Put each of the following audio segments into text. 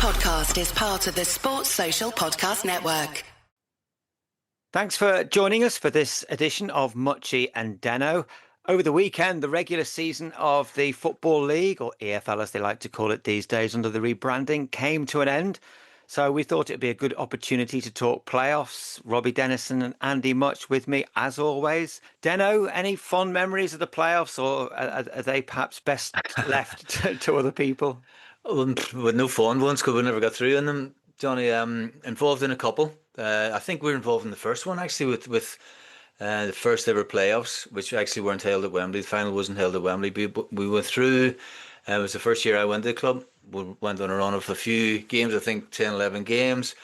podcast is part of the Sports Social Podcast Network. Thanks for joining us for this edition of Mutchy and Denno. Over the weekend, the regular season of the Football League, or EFL as they like to call it these days under the rebranding, came to an end. So we thought it'd be a good opportunity to talk playoffs. Robbie Dennison and Andy Mutch with me, as always. Denno, any fond memories of the playoffs, or are they perhaps best left to other people? With no fond ones because we never got through in them, Johnny. Involved in a couple. I think we were involved in the first one actually with the first ever playoffs, which actually weren't held at Wembley. The final wasn't held at Wembley. We went through. It was the first year I went to the club. We went on a run of a few games, I think 10, 11 games.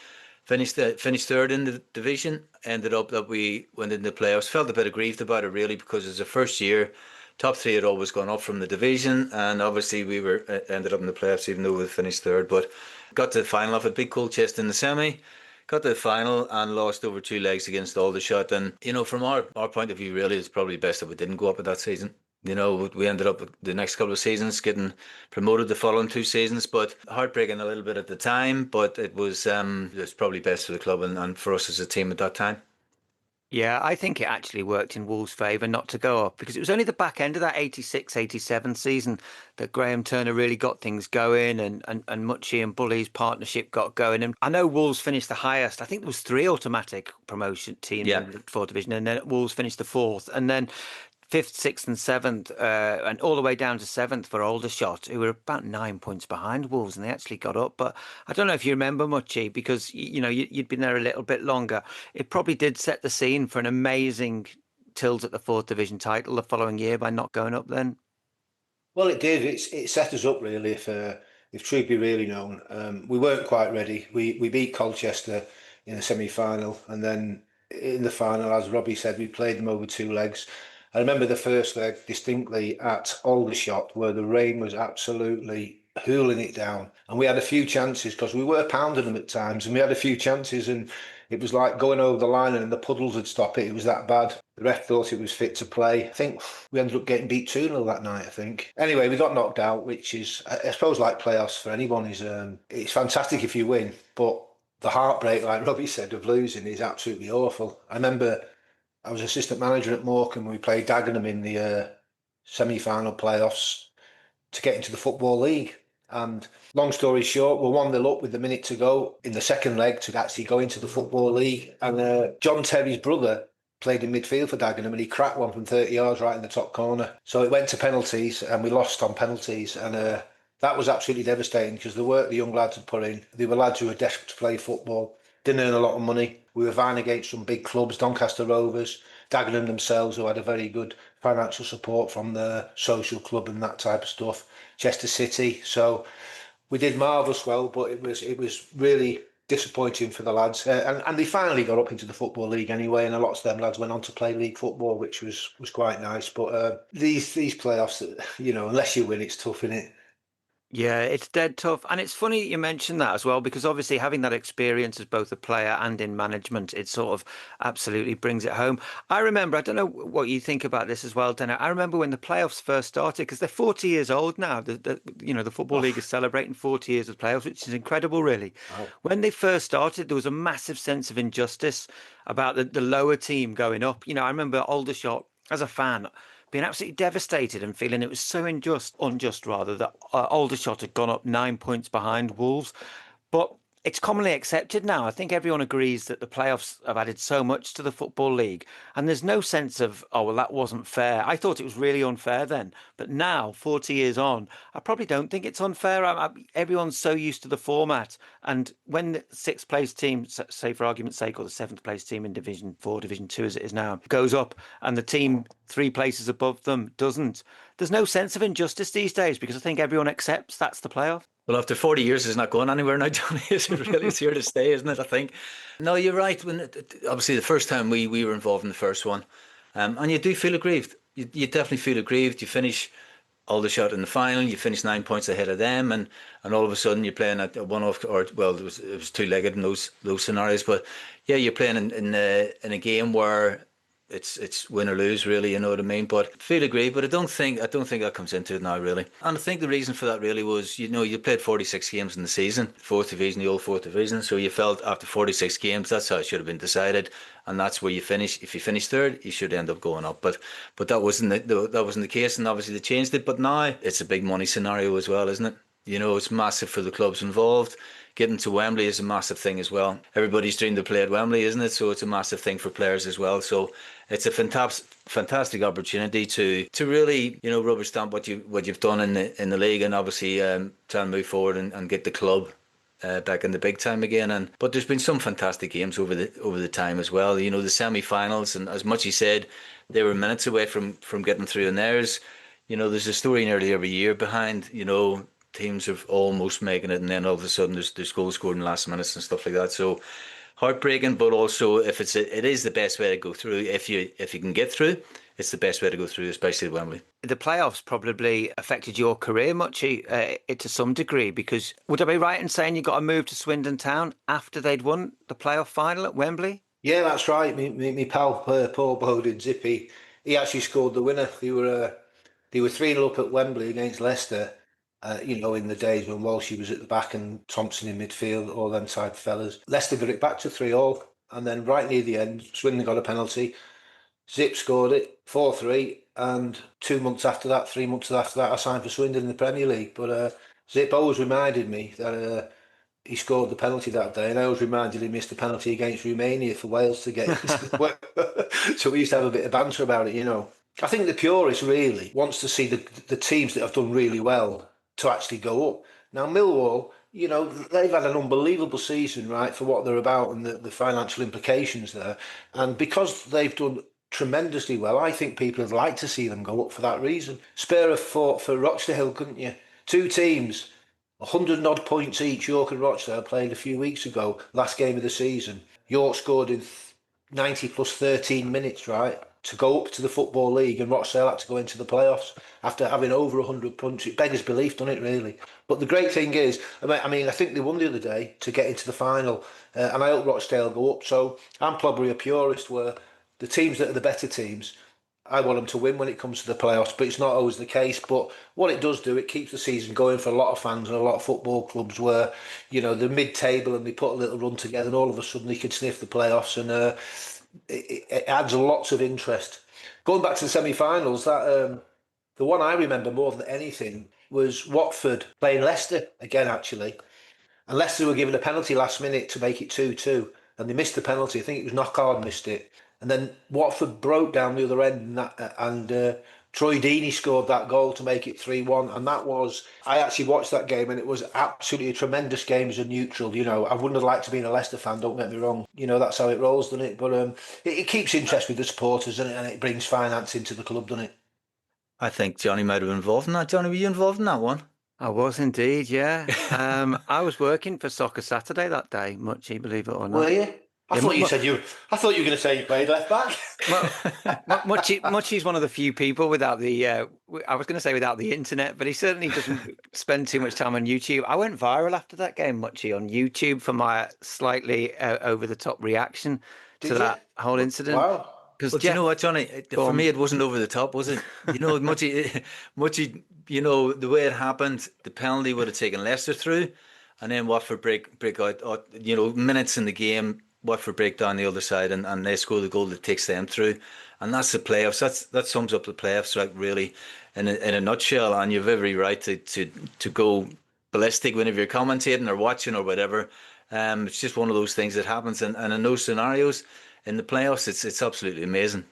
Finished third in the division. Ended up that we went into the playoffs. Felt a bit aggrieved about it really because it was the first year. Top three had always gone up from the division, and obviously we were ended up in the playoffs even though we finished third. But got to the final off a big cold chest in the semi. Got to the final and lost over two legs against Aldershot. And, you know, from our point of view, really, it's probably best that we didn't go up at that season. You know, we ended up the next couple of seasons getting promoted the following two seasons, but heartbreaking a little bit at the time. But it was probably best for the club and for us as a team at that time. Yeah, I think it actually worked in Wolves' favour not to go up because it was only the back end of that 86-87 season that Graham Turner really got things going and Mutchy and Bully's partnership got going. And I know Wolves finished the highest. I think there was 3 automatic promotion teams in the 4th division, and then Wolves finished the 4th. And then 5th, 6th and 7th and all the way down to 7th for Aldershot, who were about 9 points behind Wolves, and they actually got up. But I don't know if you remember, Mutchy, because you know you'd been there a little bit longer. It probably did set the scene for an amazing tilt at the 4th division title the following year by not going up then. Well, it did. It set us up really. If truth be really known, we weren't quite ready. We beat Colchester in the semi-final, and then in the final, as Robbie said, we played them over 2 legs. I remember the first leg distinctly at Aldershot, where the rain was absolutely hooling it down, and we had a few chances because we were pounding them at times, and we had a few chances, and it was like going over the line and the puddles would stop it. It was that bad. The ref thought it was fit to play. I think we ended up getting beat 2-0 that night, I think. Anyway, we got knocked out, which is, I suppose, like playoffs for anyone, is it's fantastic if you win, but the heartbreak, like Robbie said, of losing is absolutely awful. I remember I was assistant manager at Morecambe. We played Dagenham in the semi-final playoffs to get into the Football League. And long story short, we're 1-0 up with a minute to go in the second leg to actually go into the Football League. And John Terry's brother played in midfield for Dagenham, and he cracked one from 30 yards right in the top corner. So it went to penalties, and we lost on penalties. And that was absolutely devastating because the work the young lads had put in, they were lads who were desperate to play football, didn't earn a lot of money. We were vying against some big clubs, Doncaster Rovers, Dagenham themselves, who had a very good financial support from the social club and that type of stuff, Chester City. So we did marvellous well, but it was really disappointing for the lads. And they finally got up into the Football League anyway, and a lot of them lads went on to play league football, which was quite nice. But these playoffs, you know, unless you win, it's tough, innit? Yeah, it's dead tough. And it's funny you mentioned that as well, because obviously having that experience as both a player and in management, it sort of absolutely brings it home. I remember, I don't know what you think about this as well, Denno. I remember when the playoffs first started, because they're 40 years old now. The Football League is celebrating 40 years of playoffs, which is incredible, really. Wow. When they first started, there was a massive sense of injustice about the lower team going up. You know, I remember Aldershot, as a fan, being absolutely devastated and feeling it was so unjust rather, that Aldershot had gone up 9 points behind Wolves. But it's commonly accepted now. I think everyone agrees that the playoffs have added so much to the Football League. And there's no sense of, oh, well, that wasn't fair. I thought it was really unfair then. But now, 40 years on, I probably don't think it's unfair. Everyone's so used to the format. And when the 6th place team, say for argument's sake, or the 7th place team in Division 4, Division 2 as it is now, goes up and the team 3 places above them doesn't, there's no sense of injustice these days because I think everyone accepts that's the playoff. Well, after 40 years, it's not going anywhere now, Johnny. It's really here to stay, isn't it, I think? No, you're right. Obviously, the first time we were involved in the first one, and you do feel aggrieved. You definitely feel aggrieved. You finish Aldershot in the final, you finish 9 points ahead of them, and all of a sudden you're playing at a one-off, or well, it was two-legged in those scenarios. But yeah, you're playing in a game where it's win or lose, really. You know what I mean? But I feel agree, but I don't think that comes into it now, really. And I think the reason for that really was, you played 46 games in the season, fourth division, the old fourth division. So you felt after 46 games, that's how it should have been decided, and that's where you finish. If you finish third, you should end up going up. But that wasn't the case, and obviously they changed it. But now it's a big money scenario as well, isn't it? It's massive for the clubs involved. Getting to Wembley is a massive thing as well. Everybody's dreamed to play at Wembley, isn't it? So it's a massive thing for players as well. So it's a fantastic opportunity to really, rubber stamp what you've done in the league, and obviously try and move forward and get the club back in the big time again. But there's been some fantastic games over the time as well. The semi-finals, and as Mutchy said, they were minutes away from getting through. And there's a story nearly every year behind teams are almost making it, and then all of a sudden there's goals scored in the last minutes and stuff like that. So heartbreaking, but also if it is the best way to go through. If you can get through, it's the best way to go through, especially at Wembley. The playoffs probably affected your career, Mutchy, to some degree, because would I be right in saying you got to move to Swindon Town after they'd won the playoff final at Wembley? Yeah, that's right. Me pal Paul Bowden Zippy, he actually scored the winner. They were 3-0 up at Wembley against Leicester. In the days when Walshy was at the back and Thompson in midfield, all them type fellas. Leicester got it back to 3-3, and then right near the end, Swindon got a penalty. Zip scored it, 4-3, and 2 months after that, 3 months after that, I signed for Swindon in the Premier League. But Zip always reminded me that he scored the penalty that day, and I always reminded him he missed the penalty against Romania for Wales to get So we used to have a bit of banter about it, I think the purist really wants to see the teams that have done really well to actually go up. Now, Millwall, they've had an unbelievable season, right, for what they're about and the financial implications there. And because they've done tremendously well, I think people would like to see them go up for that reason. Spare a thought for Rochdale, couldn't you? Two teams, 100 and odd points each. York and Rochdale played a few weeks ago, last game of the season. York scored in 90 plus 13 minutes, right, to go up to the Football League, and Rochdale had to go into the playoffs after having over 100 points. It beggars belief, doesn't it, really? But the great thing is, I think they won the other day to get into the final, and I hope Rochdale go up. So I'm probably a purist where the teams that are the better teams, I want them to win when it comes to the playoffs, but it's not always the case. But what it does do, it keeps the season going for a lot of fans and a lot of football clubs where, they're mid-table and they put a little run together and all of a sudden they can sniff the playoffs, and it adds lots of interest. Going back to the semi-finals, that the one I remember more than anything was Watford playing Leicester again, actually. And Leicester were given a penalty last minute to make it 2-2, and they missed the penalty. I think it was Knockaert missed it. And then Watford broke down the other end, and Troy Deeney scored that goal to make it 3-1. And I actually watched that game, and it was absolutely a tremendous game as a neutral. I wouldn't have liked to be a Leicester fan, don't get me wrong. That's how it rolls, doesn't it? But it keeps interest with the supporters, and it brings finance into the club, doesn't it? I think Johnny might have been involved in that. Johnny, were you involved in that one? I was indeed, yeah. I was working for Soccer Saturday that day, Mutchy, believe it or not. Were you? I thought you were going to say you played left back. Well, Mutchy's one of the few people without the. I was going to say without the internet, but he certainly doesn't spend too much time on YouTube. I went viral after that game, Mutchy, on YouTube for my slightly over the top reaction to that whole incident. Wow. But you know what, Johnny? For me, it wasn't over the top, was it? Mutchy, the way it happened, the penalty would have taken Leicester through, and then Watford break out. Minutes in the game, Watford break down the other side, and they score the goal that takes them through, and that's the playoffs. That sums up the playoffs, like, really, in a nutshell. And you've every right to go ballistic whenever you're commentating or watching or whatever. It's just one of those things that happens, and in those scenarios. In the playoffs, it's absolutely amazing.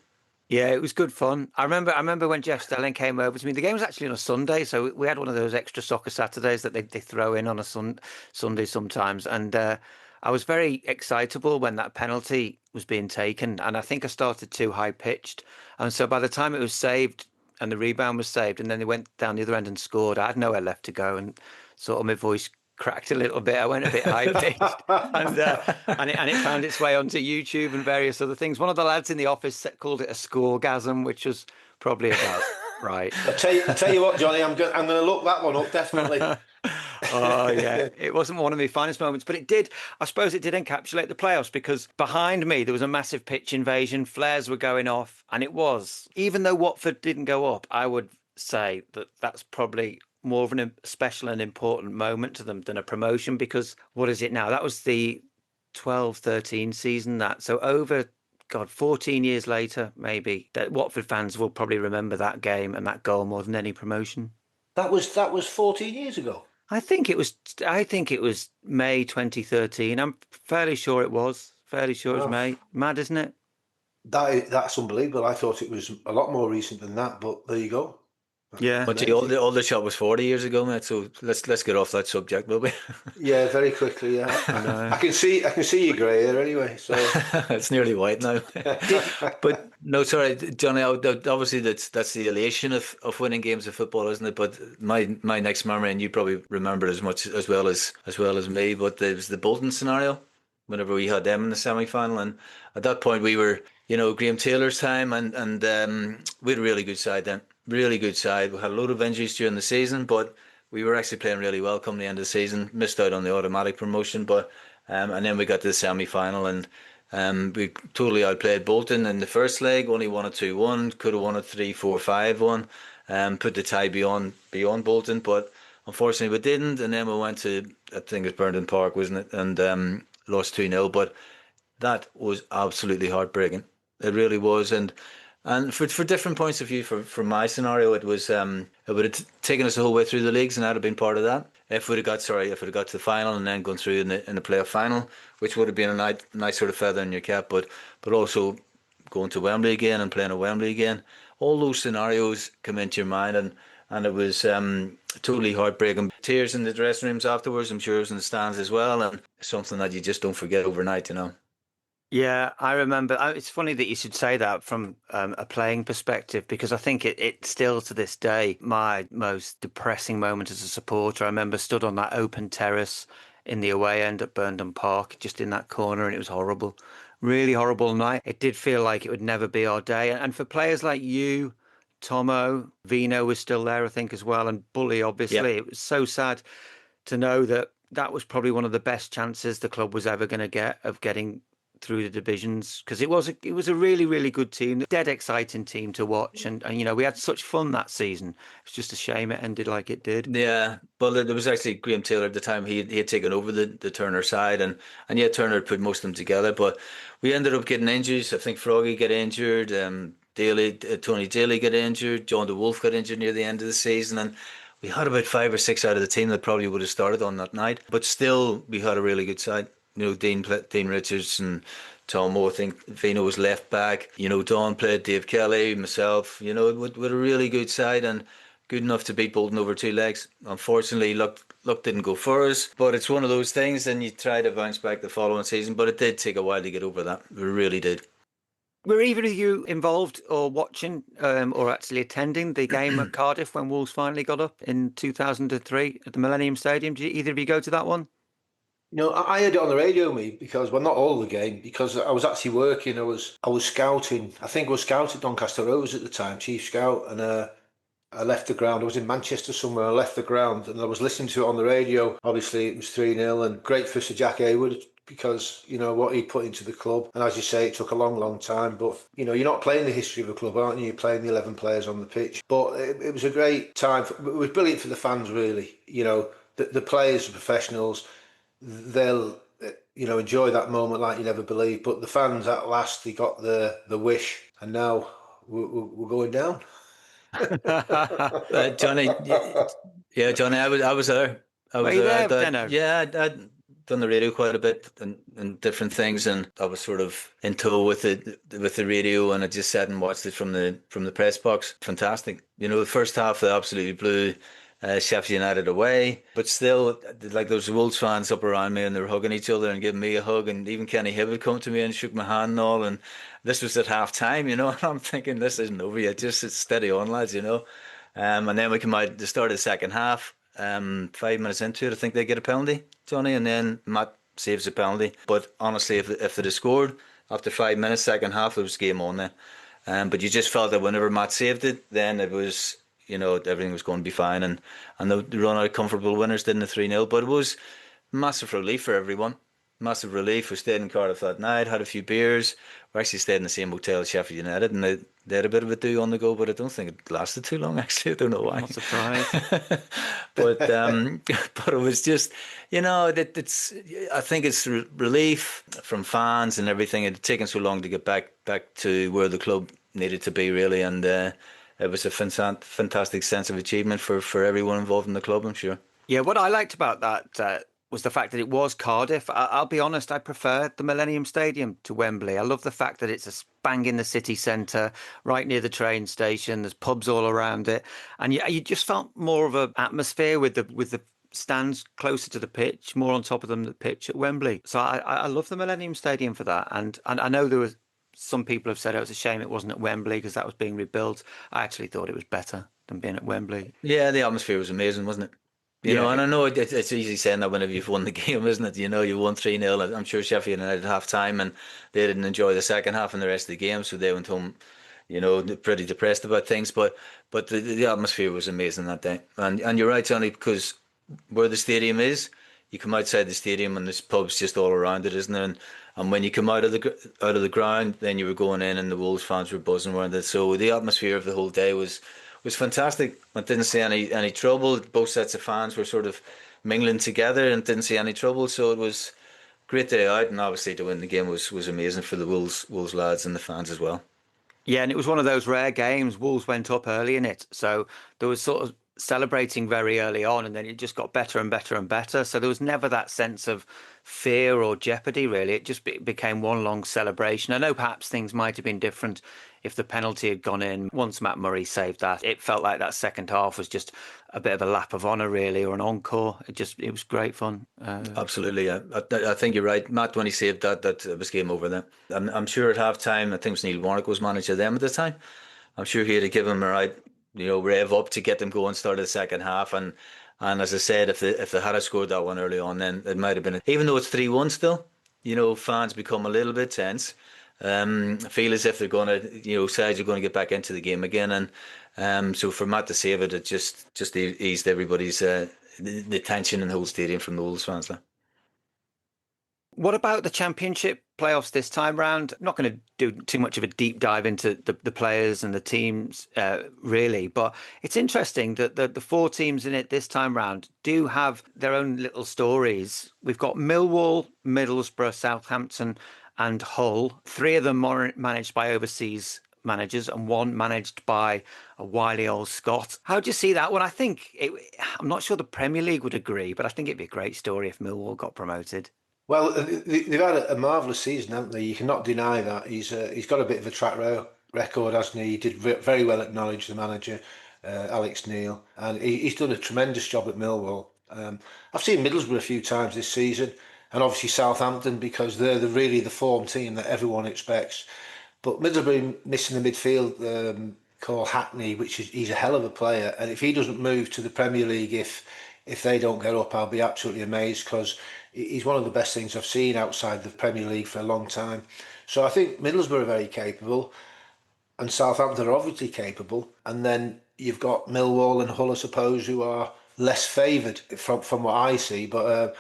Yeah, it was good fun. I remember when Jeff Stelling came over to me. The game was actually on a Sunday, so we had one of those extra soccer Saturdays that they throw in on a Sunday sometimes. And I was very excitable when that penalty was being taken, and I think I started too high pitched. And so by the time it was saved and the rebound was saved, and then they went down the other end and scored, I had nowhere left to go, and sort of my voice cracked a little bit. I went a bit high pitched, and it found its way onto YouTube and various other things. One of the lads in the office called it a scoregasm, which was probably about right. I tell you what, Johnny, I'm going to look that one up definitely. Oh yeah, it wasn't one of my finest moments, but it did. I suppose it did encapsulate the playoffs because behind me there was a massive pitch invasion, flares were going off, and it was. Even though Watford didn't go up, I would say that that's probably more of a special and important moment to them than a promotion because what is it now? That was the 12-13 season that. So over God, 14 years later, maybe that Watford fans will probably remember that game and that goal more than any promotion. That was 14 years ago. I think it was. I think it was May 2013. I'm fairly sure it was. Fairly sure it was Wow. May. Mad, isn't it? That's unbelievable. I thought it was a lot more recent than that, but there you go. Yeah. But the Amazing. older shot was 40 years ago, mate. So let's get off that subject, will we? Yeah, very quickly. Yeah, I I know. can see your grey hair anyway. So It's nearly white now. Did But no, sorry, Johnny. Obviously, that's the elation of winning games of football, isn't it? But my next memory, and you probably remember it as much as well as me. But it was the Bolton scenario. Whenever we had them in the semi-final, and at that point we were, Graham Taylor's time, and we had a really good side then. Really good side. We had a load of injuries during the season, but we were actually playing really well come the end of the season. Missed out on the automatic promotion, but and then we got to the semi-final and. We totally outplayed Bolton in the first leg, only won it 2-1, could have won it 3-4-5-1, put the tie beyond Bolton, but unfortunately we didn't, and then we went to, I think it's Burnden Park, wasn't it, and lost 2-0, but that was absolutely heartbreaking. It really was, and for different points of view, for my scenario, it would have taken us the whole way through the leagues, and I'd have been part of that. If we'd got to the final and then gone through in the playoff final, which would have been a nice sort of feather in your cap, but also going to Wembley again and playing at Wembley again, all those scenarios come into your mind, and it was totally heartbreaking. Tears in the dressing rooms afterwards, I'm sure it was in the stands as well, and something that you just don't forget overnight. Yeah, I remember. It's funny that you should say that from a playing perspective because I think it still to this day my most depressing moment as a supporter. I remember stood on that open terrace in the away end at Burnden Park, just in that corner, and it was horrible, really horrible night. It did feel like it would never be our day. And for players like you, Tomo, Vino was still there, I think, as well, and Bully, Yeah. obviously, it was so sad to know that that was probably one of the best chances the club was ever going to get of getting through the divisions because it was a really really good team, dead exciting team to watch, and we had such fun that season. It's just a shame it ended like it did. Yeah, well, there was actually Graham Taylor at the time. He had taken over the Turner side, and yeah, Turner had put most of them together. But we ended up getting injuries. I think Froggy got injured, Tony Daly got injured, John DeWolf got injured near the end of the season, and we had about 5 or 6 out of the team that probably would have started on that night. But still, we had a really good side. Dean Richards and Tom Moore. I think Vino was left back. Don played Dave Kelly, myself. With a really good side and good enough to beat Bolton over 2 legs. Unfortunately, luck didn't go for us. But it's one of those things, and you try to bounce back the following season. But it did take a while to get over that. It really did. Were either of you involved or watching or actually attending the game at Cardiff when Wolves finally got up in 2003 at the Millennium Stadium? Did either of you go to that one? I heard it on the radio, me, because well, not all the game, because I was actually working. I was scouting. I think I was scout at Doncaster Rovers at the time, chief scout, and I left the ground. I was in Manchester somewhere. I left the ground and I was listening to it on the radio. Obviously, it was 3-0 and great for Sir Jack Hayward because, what he put into the club. And as you say, it took a long, long time. But, you're not playing the history of a club, aren't you? You're playing the 11 players on the pitch. But it was a great time. It was brilliant for the fans, really. The players, the professionals, they'll, enjoy that moment like you never believe. But the fans, at last, they got the wish. And now we're going down. Johnny, yeah, Johnny, I was there. I Were was you there. there, Denno? Yeah, I'd done the radio quite a bit and different things, and I was sort of in tow with the radio, and I just sat and watched it from the press box. Fantastic. The first half they absolutely blew Sheffield United away, but still, like those Wolves fans up around me, and they were hugging each other and giving me a hug, and even Kenny Hibb would come to me and shook my hand and all, and this was at half time, and I'm thinking this isn't over yet, just it's steady on, lads. And then we come out the start of the second half, 5 minutes into it, I think they get a penalty, Johnny, and then Matt saves a penalty. But honestly, if they'd have scored after 5 minutes, second half, it was game on then. But you just felt that whenever Matt saved it, then it was, everything was going to be fine, and they run out comfortable winners, didn't the 3-0. But it was massive relief for everyone. Massive relief. We stayed in Cardiff that night, had a few beers. We actually stayed in the same hotel as Sheffield United, and they had a bit of a do on the go, but I don't think it lasted too long, actually. I don't know why. I'm not surprised. But it was just, I think it's relief from fans and everything. It had taken so long to get back to where the club needed to be, really, and it was a fantastic sense of achievement for everyone involved in the club, I'm sure. Yeah, what I liked about that was the fact that it was Cardiff. I'll be honest, I prefer the Millennium Stadium to Wembley. I love the fact that it's a bang in the city centre, right near the train station. There's pubs all around it, and you just felt more of an atmosphere with the stands closer to the pitch, more on top of them, the pitch at Wembley. So I love the Millennium Stadium for that, and I know there was some people have said it was a shame it wasn't at Wembley because that was being rebuilt. I actually thought it was better than being at Wembley. Yeah, the atmosphere was amazing, wasn't it? And I know it's easy saying that whenever you've won the game, isn't it? You won 3-0. I'm sure Sheffield United had half time and they didn't enjoy the second half and the rest of the game, so they went home, pretty depressed about things. But the atmosphere was amazing that day. And you're right, Johnny, because where the stadium is, you come outside the stadium and there's pubs just all around it, isn't there? And when you come out of the ground, then you were going in and the Wolves fans were buzzing around it. So the atmosphere of the whole day was fantastic. I didn't see any trouble. Both sets of fans were sort of mingling together and didn't see any trouble. So it was a great day out, and obviously to win the game was amazing for the Wolves lads and the fans as well. Yeah, and it was one of those rare games. Wolves went up early in it, so there was sort of celebrating very early on, and then it just got better and better and better. So there was never that sense of fear or jeopardy, really. It just became one long celebration. I know perhaps things might have been different if the penalty had gone in. Once Matt Murray saved that, it felt like that second half was just a bit of a lap of honour, really, or an encore. It was great fun. Absolutely, yeah. I think you're right, Matt. When he saved that it was game over then. I'm sure at half time, I think it was Neil Warnock was manager them at the time. I'm sure he had to give him a right, rev up to get them going, start of the second half, and as I said, if they had scored that one early on, then it might have been, even though it's 3-1 still, fans become a little bit tense. Feel as if they're going to, sides are going to get back into the game again, and so for Matt to save it, it just eased everybody's the tension in the whole stadium from the Wolves fans there. What about the Championship playoffs this time round? I'm not going to do too much of a deep dive into the players and the teams, really, but it's interesting that the four teams in it this time round do have their own little stories. We've got Millwall, Middlesbrough, Southampton and Hull. Three of them managed by overseas managers and one managed by a wily old Scot. How do you see that one? I'm not sure the Premier League would agree, but I think it'd be a great story if Millwall got promoted. Well, they've had a marvellous season, haven't they? You cannot deny that. He's got a bit of a track record, hasn't he? He did very well at Norwich, the manager, Alex Neil, and he's done a tremendous job at Millwall. I've seen Middlesbrough a few times this season, and obviously Southampton, because they're really the form team that everyone expects. But Middlesbrough missing the midfield, called Hackney, he's a hell of a player, and if he doesn't move to the Premier League, if they don't get up, I'll be absolutely amazed, because he's one of the best things I've seen outside the Premier League for a long time. So I think Middlesbrough are very capable, and Southampton are obviously capable, and then you've got Millwall and Hull, I suppose, who are less favoured from what I see. But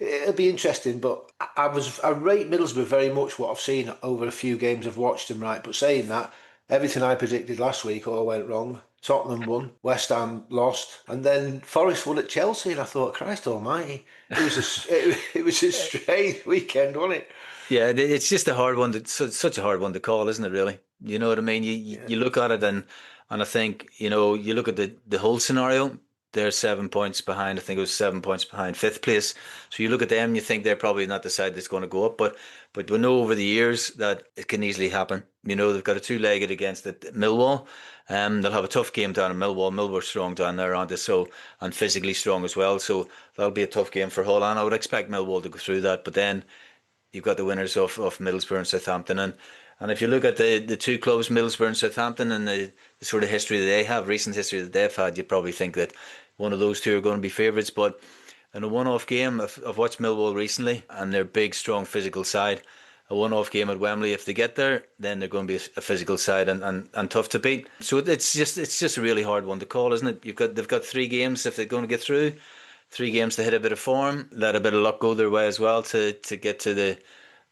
it'll be interesting. But I rate Middlesbrough very much what I've seen over a few games I've watched them, right? But saying that, everything I predicted last week all went wrong. Tottenham won, West Ham lost, and then Forest won at Chelsea, and I thought, Christ Almighty, it was a strange weekend, wasn't it? Yeah, it's just a hard one. Such a hard one to call, isn't it? Really, you know what I mean. You look at it and I think you look at the whole scenario. They're 7 points behind. I think it was 7 points behind fifth place. So you look at them, you think they're probably not the side that's going to go up. But we know over the years that it can easily happen. They've got a two-legged against Millwall. They'll have a tough game down in Millwall. Millwall's strong down there, aren't they? So, and physically strong as well. So that'll be a tough game for Hull. And I would expect Millwall to go through that. But then you've got the winners of Middlesbrough and Southampton. And if you look at the two clubs, Middlesbrough and Southampton, and the sort of history that they have, recent history that they've had, you'd probably think that one of those two are going to be favourites. But in a one-off game, I've watched Millwall recently, and their big, strong, physical side. a one-off game at Wembley. If they get there, then they're going to be a physical side and tough to beat. So it's just a really hard one to call, isn't it? They've got 3 games if they're going to get through. 3 games to hit a bit of form, let a bit of luck go their way as well to get to the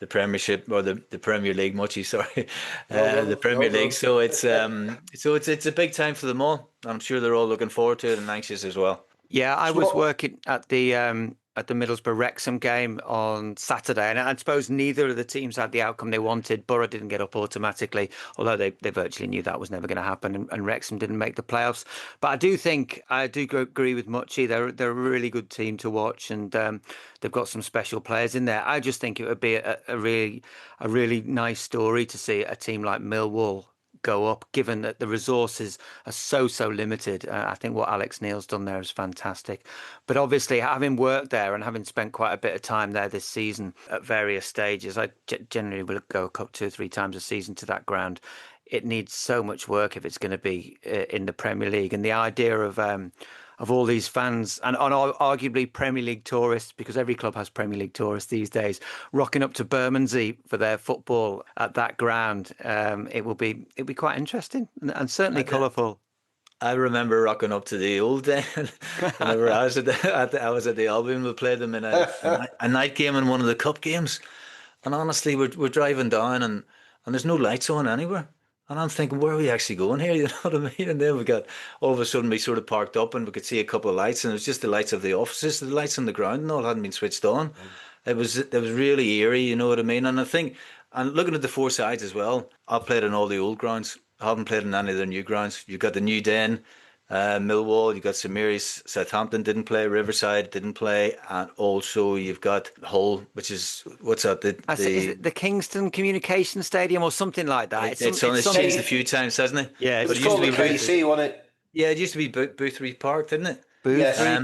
Premiership or the Premier League, Mutchy, sorry, the Premier League. So it's a big time for them all. I'm sure they're all looking forward to it and anxious as well. Yeah, I was working at the Middlesbrough Wrexham game on Saturday, and I suppose neither of the teams had the outcome they wanted. Borough didn't get up automatically, although they virtually knew that was never going to happen, and Wrexham didn't make the playoffs. But I do agree with Mutchy. They're a really good team to watch, and they've got some special players in there. I just think it would be a really nice story to see a team like Millwall go up, given that the resources are so limited. I think what Alex Neil's done there is fantastic. But obviously, having worked there and having spent quite a bit of time there this season at various stages, I generally will go a couple, 2 or 3 times a season to that ground. It needs so much work if it's going to be in the Premier League. And the idea of all these fans and arguably Premier League tourists, because every club has Premier League tourists these days, rocking up to Bermondsey for their football at that ground. It'll be quite interesting and certainly colourful. I remember rocking up to the old Den whenever I was I was at the Albion. We played them in a night game in one of the cup games, and honestly, we're driving down and there's no lights on anywhere. And I'm thinking, where are we actually going here? You know what I mean? And then all of a sudden we sort of parked up and we could see a couple of lights, and it was just the lights of the offices. The lights on the ground and all hadn't been switched on. It was really eerie, you know what I mean? And I think, and looking at the 4 sides as well, I've played on all the old grounds. I haven't played on any of the new grounds. You've got the new Den, Millwall, you've got St Mary's, Southampton didn't play, Riverside didn't play, and also you've got Hull, which is, what's that? Is it the Kingston Communication Stadium or something like that? It's changed a few times, hasn't it? Yeah, but it used to be KC, wasn't it? Yeah, it used to be Boothby Park, didn't it?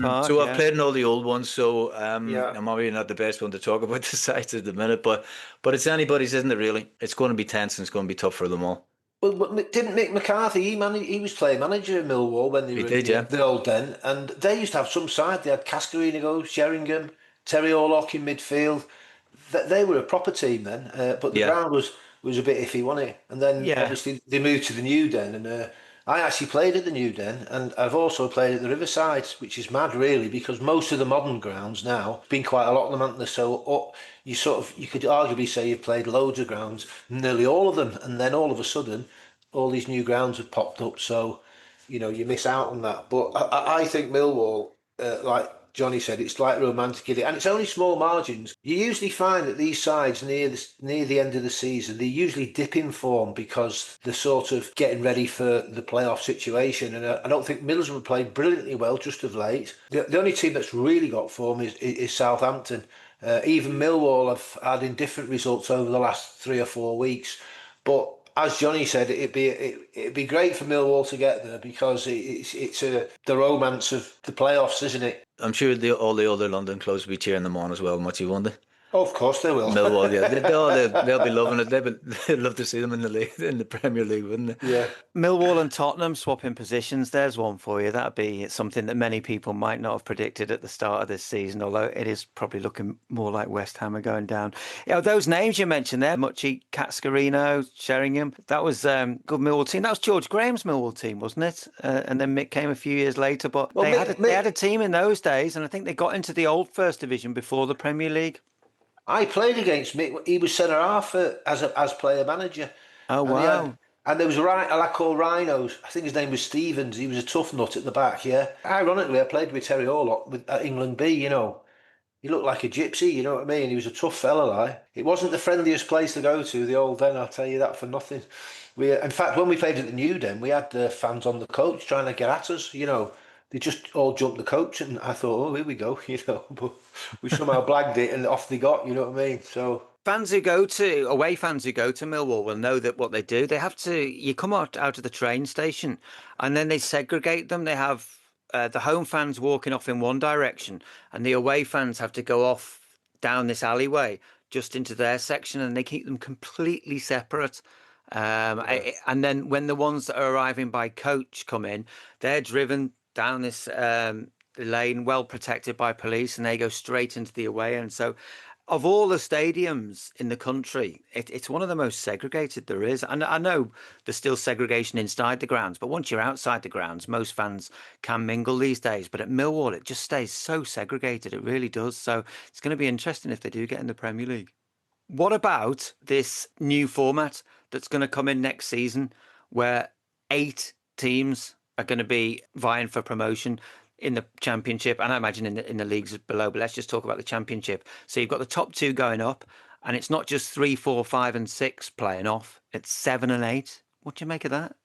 Park, so I've played in all the old ones, so I'm probably not the best one to talk about the sites at the minute, but it's anybody's, isn't it, really? It's going to be tense and it's going to be tough for them all. Well, didn't Mick McCarthy, he was playing manager at Millwall when they were in the old Den, and they used to have some side. They had Cascarino, Sheringham, Terry Orlock in midfield. They were a proper team then, but the ground was a bit iffy, wasn't it? And then obviously they moved to the new Den, and I actually played at the new Den, and I've also played at the Riverside, which is mad really, because most of the modern grounds now, been quite a lot of them, haven't there? So you could arguably say you've played loads of grounds, nearly all of them, and then all of a sudden, all these new grounds have popped up. So, you miss out on that. But I think Millwall, like Johnny said, it's like romantic, and it's only small margins. You usually find that these sides near the end of the season, they usually dip in form because they're sort of getting ready for the playoff situation. And I don't think Middlesbrough played brilliantly well just of late. The only team that's really got form is Southampton. Even Millwall have had indifferent results over the last 3 or 4 weeks. But as Johnny said, it'd be great for Millwall to get there because it's the romance of the playoffs, isn't it? I'm sure all the other London clubs will be cheering them on as well, Mutchy, won't they? Oh, of course they will. Millwall, yeah, they'll be loving it. They'd love to see them in the league, in the Premier League, wouldn't they? Yeah. Millwall and Tottenham swapping positions. There's one for you. That'd be something that many people might not have predicted at the start of this season, although it is probably looking more like West Ham are going down. Those names you mentioned there, Mutchy, Cascarino, Sheringham, that was good Millwall team. That was George Graham's Millwall team, wasn't it? And then Mick came a few years later, but they had a team in those days, and I think they got into the old First Division before the Premier League. I played against Mick. He was centre half as player manager. Oh, wow. And there was a lad called Rhinos. I think his name was Stevens. He was a tough nut at the back, yeah. Ironically, I played with Terry Orlock at England B, He looked like a gypsy, you know what I mean? He was a tough fella, like. It wasn't the friendliest place to go to, the old Den, I'll tell you that for nothing. In fact, when we played at the new Den, we had the fans on the coach trying to get at us, They just all jumped the coach, and I thought, oh, here we go, But we somehow blagged it, and off they got, you know what I mean? So away fans who go to Millwall will know that what they do, you come out of the train station, and then they segregate them. They have the home fans walking off in one direction, and the away fans have to go off down this alleyway just into their section, and they keep them completely separate. And then when the ones that are arriving by coach come in, they're driven down this lane, well protected by police, and they go straight into the away end. So Of all the stadiums in the country, it's one of the most segregated there is. And I know there's still segregation inside the grounds, but once you're outside the grounds, most fans can mingle these days. But at Millwall, it just stays so segregated. It really does. So it's going to be interesting if they do get in the Premier League. What about this new format that's going to come in next season where 8 teams are going to be vying for promotion in the Championship, and I imagine in the leagues below, but let's just talk about the Championship. So you've got the top 2 going up, and it's not just 3, 4, 5 and 6 playing off, it's 7 and 8. What do you make of that?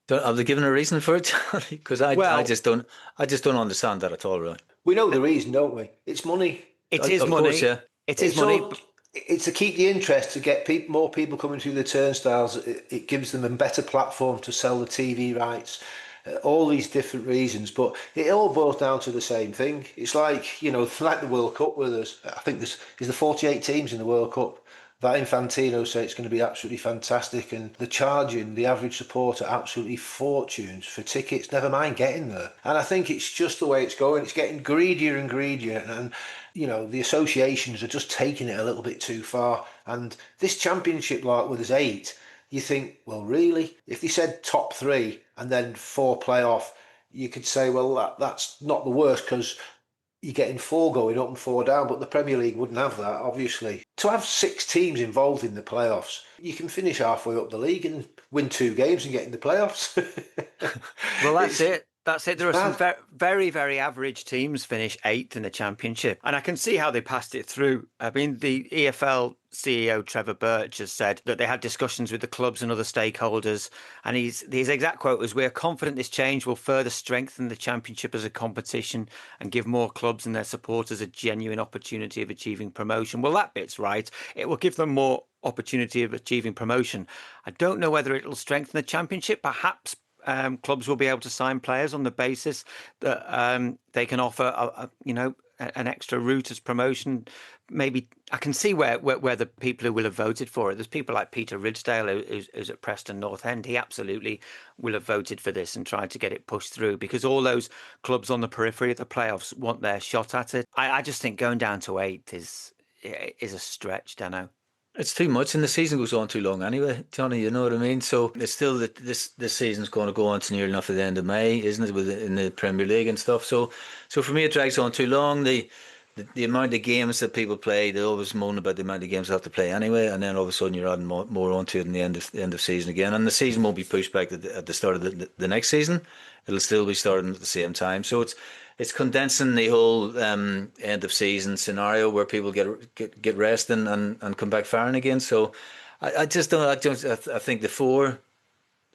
Have they given a reason for it? Because I Well, just don't understand that at all, really. We know the reason, don't we? It's money. it is Of course, money. yeah. It is It's money. all, it's to keep the interest, to get more people coming through the turnstiles. It gives them a better platform to sell the TV rights. All these different reasons, but it all boils down to the same thing. It's like, like the World Cup with us. I think there's 48 teams in the World Cup. That Infantino said it's going to be absolutely fantastic, and they're charging the average supporter absolutely fortunes for tickets, never mind getting there. And I think it's just the way it's going. It's getting greedier and greedier, and the associations are just taking it a little bit too far. And this championship, like with us 8, you think, well, really? If they said top 3 and then 4 playoff, you could say, well, that's not the worst, because you're getting 4 going up and 4 down, but the Premier League wouldn't have that, obviously. To have 6 teams involved in the playoffs, you can finish halfway up the league and win 2 games and get in the playoffs. Well, that's it. That's it. There are some mad. very, very average teams finish 8th in the Championship. And I can see how they passed it through. I mean, the EFL CEO, Trevor Birch, has said that they had discussions with the clubs and other stakeholders. And his exact quote was, "We are confident this change will further strengthen the Championship as a competition and give more clubs and their supporters a genuine opportunity of achieving promotion." Well, that bit's right. It will give them more opportunity of achieving promotion. I don't know whether it will strengthen the Championship. Perhaps clubs will be able to sign players on the basis that they can offer, an extra route as promotion. Maybe I can see where the people who will have voted for it. There's people like Peter Ridsdale, who's at Preston North End. He absolutely will have voted for this and tried to get it pushed through, because all those clubs on the periphery of the playoffs want their shot at it. I just think going down to 8 is a stretch, Denno. It's too much, and the season goes on too long anyway, Johnny. You know what I mean? So it's still that this season's going to go on to near enough at the end of May, isn't it? In the Premier League and stuff. So for me, it drags on too long. The amount of games that people play, they always moan about the amount of games they have to play anyway, and then all of a sudden you're adding more onto it in the end of season again, and the season won't be pushed back at the start of the next season. It'll still be starting at the same time. So it's condensing the whole end of season scenario where people get resting and come back firing again. So I just don't. I think the 4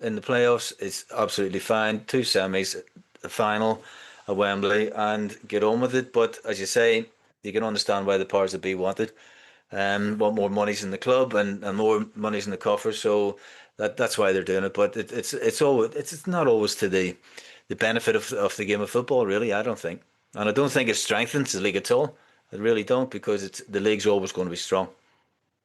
in the playoffs is absolutely fine. 2 semis, a final at Wembley, and get on with it. But as you say, you can understand why the powers that be want it. Want more monies in the club and more monies in the coffers. So that's why they're doing it. But it's not always to the benefit of the game of football, really. I don't think, and I don't think it strengthens the league at all. I really don't, because the league's always going to be strong.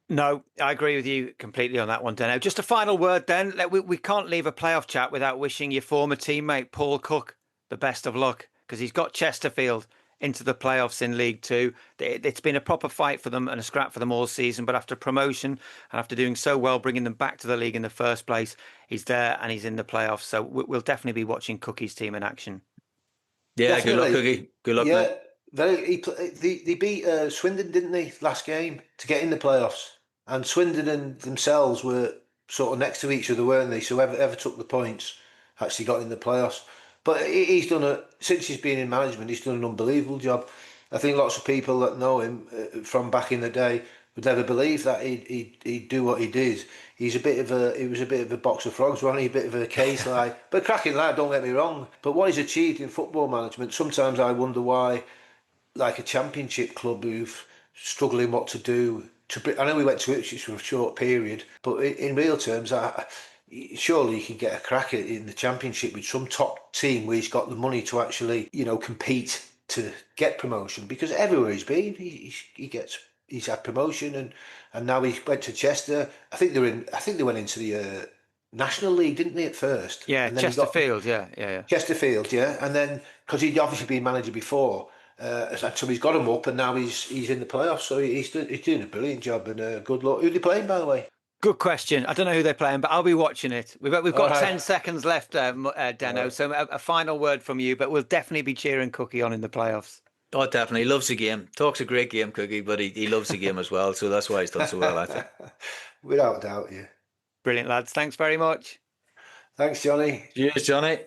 No, I agree with you completely on that one, Denno. Just a final word then. We can't leave a playoff chat without wishing your former teammate Paul Cook the best of luck, because he's got Chesterfield into the playoffs in League Two. It's been a proper fight for them and a scrap for them all season, but after promotion and after doing so well, bringing them back to the league in the first place, he's there and he's in the playoffs. So we'll definitely be watching Cookie's team in action. Yeah, Definitely. good luck, Cookie. Good luck, Yeah, mate. they beat Swindon, didn't they, last game to get in the playoffs? And Swindon and themselves were sort of next to each other, weren't they? So whoever took the points actually got in the playoffs. But he's since he's been in management, he's done an unbelievable job. I think lots of people that know him from back in the day would never believe that he'd do what he did. He was a bit of a box of frogs, wasn't he? A bit of a case lad, but cracking lad. Don't get me wrong. But what he's achieved in football management, sometimes I wonder why, like a championship club who've struggling what to do. I know we went to Ipswich for a short period, but in real terms, surely you can get a crack in the championship with some top team where he's got the money to actually, compete to get promotion. Because everywhere he's been, he's had promotion, and now he went to Chester. I think they went into the National League, didn't they, at first? Yeah, And then Chesterfield. Yeah. Chesterfield, yeah, and then because he'd obviously been manager before. so he's got him up, and now he's in the playoffs. So he's doing a brilliant job, and good luck. Who are they playing, by the way? Good question. I don't know who they're playing, but I'll be watching it. We've All got right. 10 seconds left, Denno. So a final word from you, but we'll definitely be cheering Cookie on in the playoffs. Oh, definitely. He loves the game. Talks a great game, Cookie, but he loves the game as well. So that's why he's done so well, I think. Without doubt, yeah. Brilliant, lads. Thanks very much. Thanks, Johnny. Cheers, Johnny.